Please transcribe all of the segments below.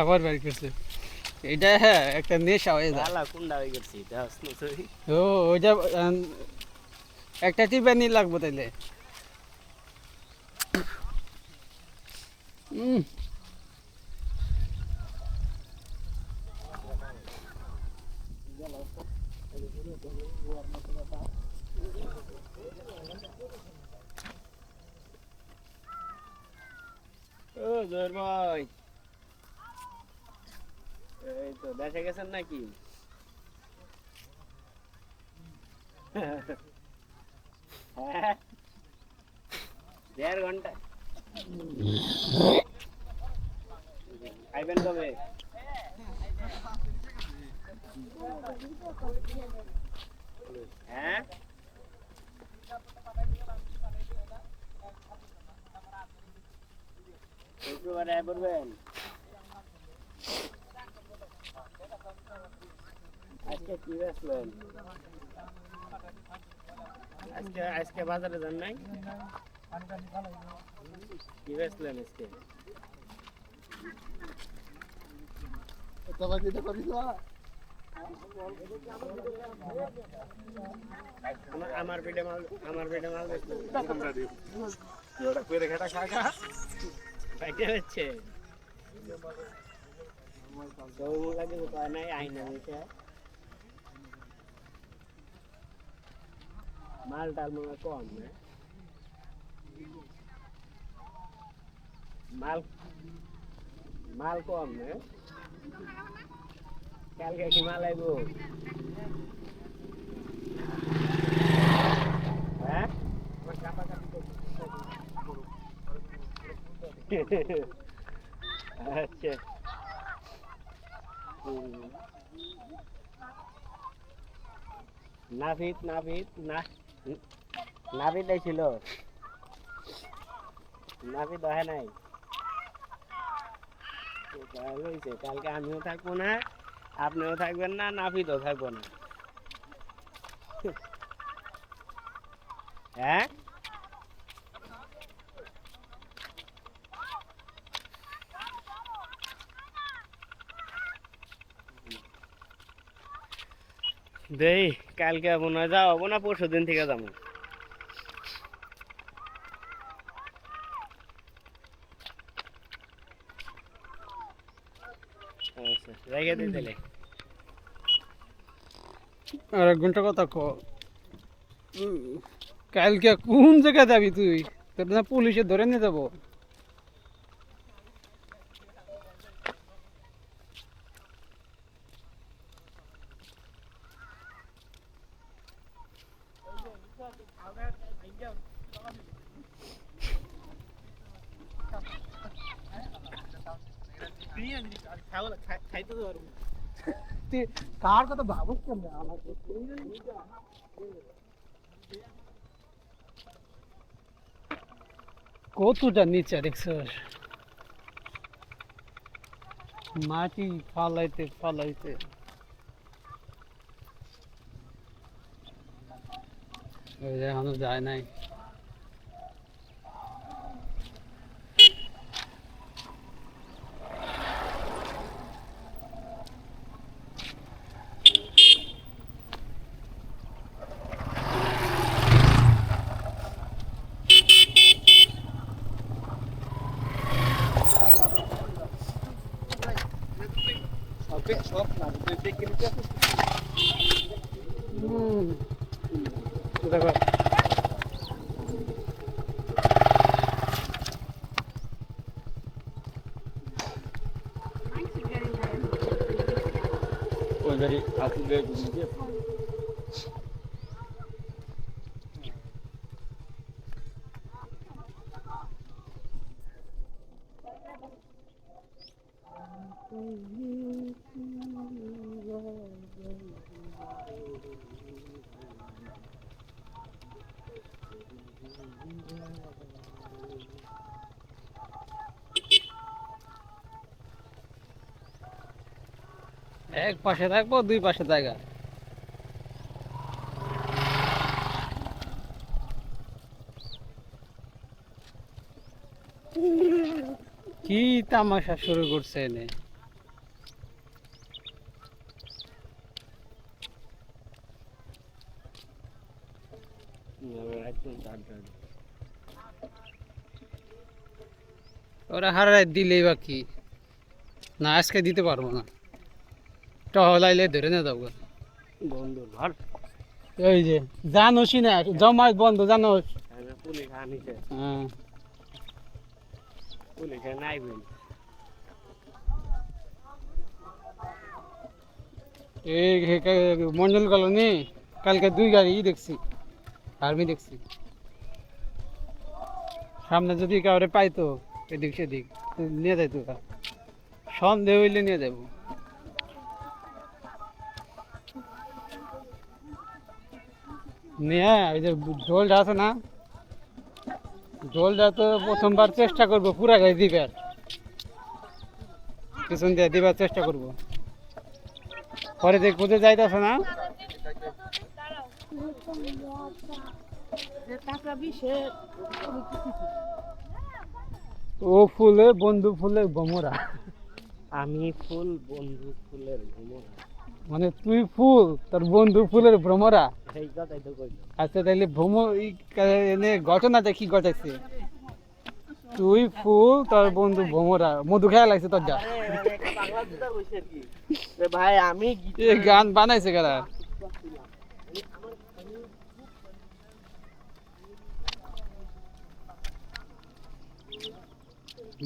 আবার বের করছে। এটা হ্যাঁ একটা নেশা হয়ে যায়। আলা কোনটা হয়ে গেছি দাস না তুই ও ওইটা একটা টিপানি লাগবো তাইলে। হুম। ও জোর ভাই এই তো দেখে গেছেন নাকি হ্যাঁ 1.5 ঘন্টা খাইবেন কবে হ্যাঁ শুক্রবারে আয় পড়বেন আজকে কি বেচলেন আজকে আজকে বাজারে যান নাই কি বেচলেন আজকে আমার পেটে মাল বেচলেন পাইতে হচ্ছে লাগে কোথায় নাই আইনা নিতে মাল টাল মনে কম না মাল মাল কম না কালকে কি মাল আইবো হ্যাঁ আচ্ছা নাভিদ নাভিদ ছিল নাভিদ হয় নাই কালকে আমিও থাকবো না আপনিও থাকবেন না নাভিদও থাকবো না হ্যাঁ দেই কালকে মনে হয় যাবো না পরশু দিন থেকে যাবো আচ্ছা রেখে দিই তাহলে আর 1 ঘন্টা কথা ক। কালকে কোন জায়গায় যাবি তুই? তোর না পুলিশে ধরে নিয়ে যাবো। কার কথা ভাবুস কেন আমাকে কতটা নিচে দেখছিস? মাটি ফালাইতে ফালাইতে ওই যে এখনো যায় নাই। সব না দেখে নিতে দেখো ওই গাড়ি আসলে বুঝিয়ে এক পাশে থাকবো, 2 পাশে জায়গা। কি তামাশা শুরু করছে এনে? ওরা হারায় দিলেই বা কি, না আজকে দিতে পারবো না, টহলাইলে ধরে না যাবো। বন্ধুর ঘর এই যে জানোসই না, জমায়েত বন্ধ জানোস। পুলিশ আনিছে, হ্যাঁ পুলিশে নাই বল। এই মন্ডল কলোনি কালকে 2 গাড়ি দেখছি, আর্মি দেখছি। সামনে যদি কাউরে পাইতো এদিক সেদিক তো নিয়ে যাইতো, সন্দেহ হইলে নিয়ে যাবো। নিয়ে এই যে ঢোলটা আছে না, ঢোলটা তো প্রথমবার চেষ্টা করবো পুরা গাড়ি দিবার, পিছন দিয়ে দিবার চেষ্টা করবো, পরে দেখবো যে যাইতেছে না। ও ফুলে বন্ধু ফুলের ভমরা, আমি ফুল বন্ধু ফুলের ভ্রমরা। মানে তুই ফুল তোর বন্ধু ফুলের ভ্রমরা। এই কথাই তো কইল। আচ্ছা তাহলে এনে ঘটনাটা কি ঘটাইছে? তুই ফুল তোর বন্ধু ভ্রমরা, মধু খেয়া লাগছে তোর যা। ভাই আমি এই গান বানাইছে কারা?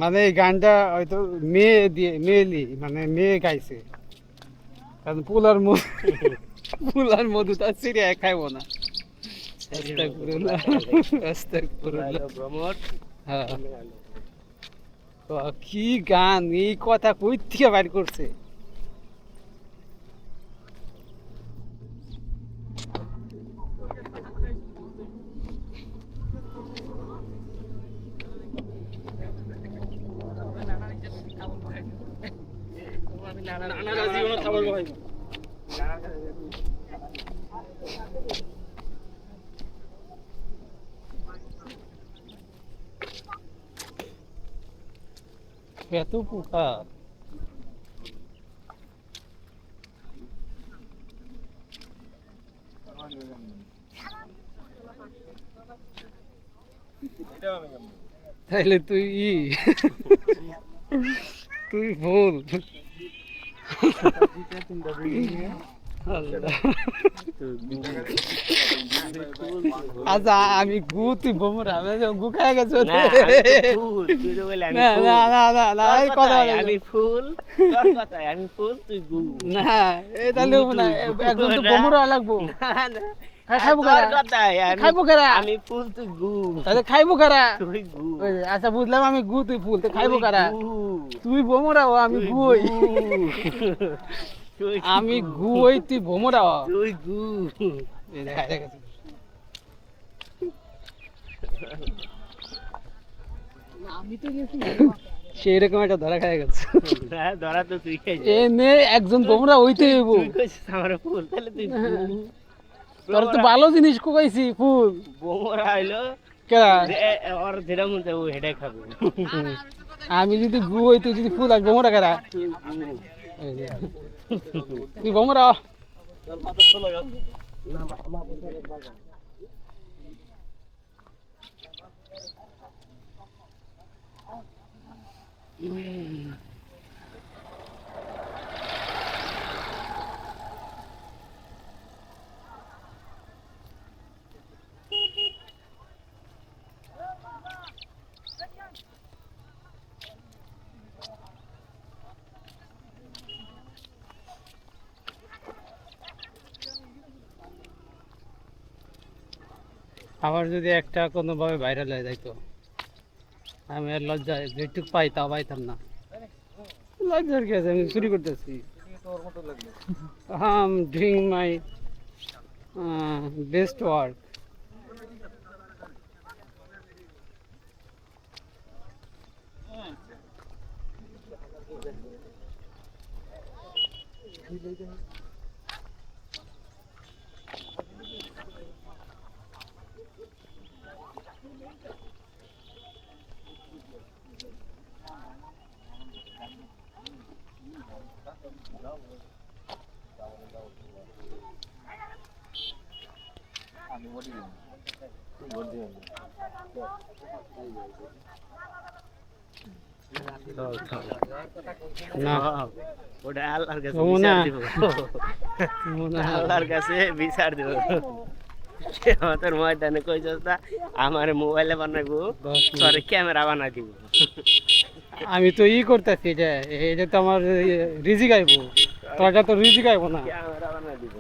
মানে এই গানটা হয়তো মেয়ে দিয়ে মেয়েলি, মানে মেয়ে গাইছে, কারণ পুলার মধু তার সিরিয়া খাইব না। ভ্রমর। হ্যাঁ তো কি গান, এই কথা কই থেকে বাইর করছে? এত পোকা, তাইলে তুই তুই ভুল। আচ্ছা আমি গু, তুই ভোমরা, গু খাই গেছো। না না না না না এই কথা আমি ফুল, তোর কথাই আমি ফুল, তুই গু। না এই তাহলে না, একজন তো ভোমরা লাগবো। খাইবো তোর কারা? কথাই খাইবো কারা? আমি ফুল, তুই গু। তাহলে খাইবো কারা? তুই গু। আচ্ছা বুঝলাম আমি গু তুই ফুল, তো খাইবো তুই কারা? গু। তুই ভোমরা ও আমি তুই গুই। গু। তুই আমি গুই তুই ভোমরা ও। তুই গু। এই দেখা গেছে। আমি তো গেছি সেরকম একটা ধরা খাই গেছে। না, ধরা তো তুই খাইছিস। এনে একজন ভোমরা হইতে হইব। তুই কইছিস আমার ফুল, তাহলে তুই গু। তোর তো ভালো জিনিস কোকাইছি ফুল। বোমরা হইলো কেডা? ওর যেটা মন চাই ও হেডে খাবে। আমি যদি গু হই, তুই যদি ফুল আর ভোমরা কেডা? তুই গু। এই যে। তুই ভোমরা। আবার যদি একটা কোনোভাবে ভাইরাল হয়ে যাইতো, আমি আর লজ্জায় যেটুকু পাই তাও পাইতাম না। লজ্জার কি আছে, আমি চুরি করতেছি। I'm doing my best work. না ওটা আল্লাহর কাছে ও না। বিচার দিব আল্লাহর কাছে বিচার দিব আমাদের ময়দানে কইছস না আমার মোবাইলে বানাইবো সরে ক্যামেরা বানাই দিব আমি তো করতেছি যে এটা তো আমার রিজিক আইব, তোরটা তো রিজিক আইব না। ক্যামেরা বানাই দিব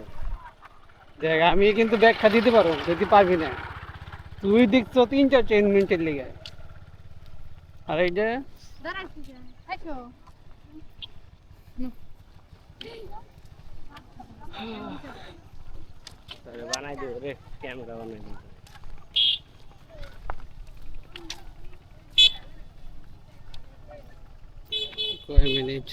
দেখ আমি কিন্তু ব্যাখ্যা দিতে পারবো, যদি পারবি না তুই দেখছো 3-4 মিনিটের লিগে, আর এই যে সরে বানাই দিব রে ক্যামেরা বানাই দিব কয় মিনিট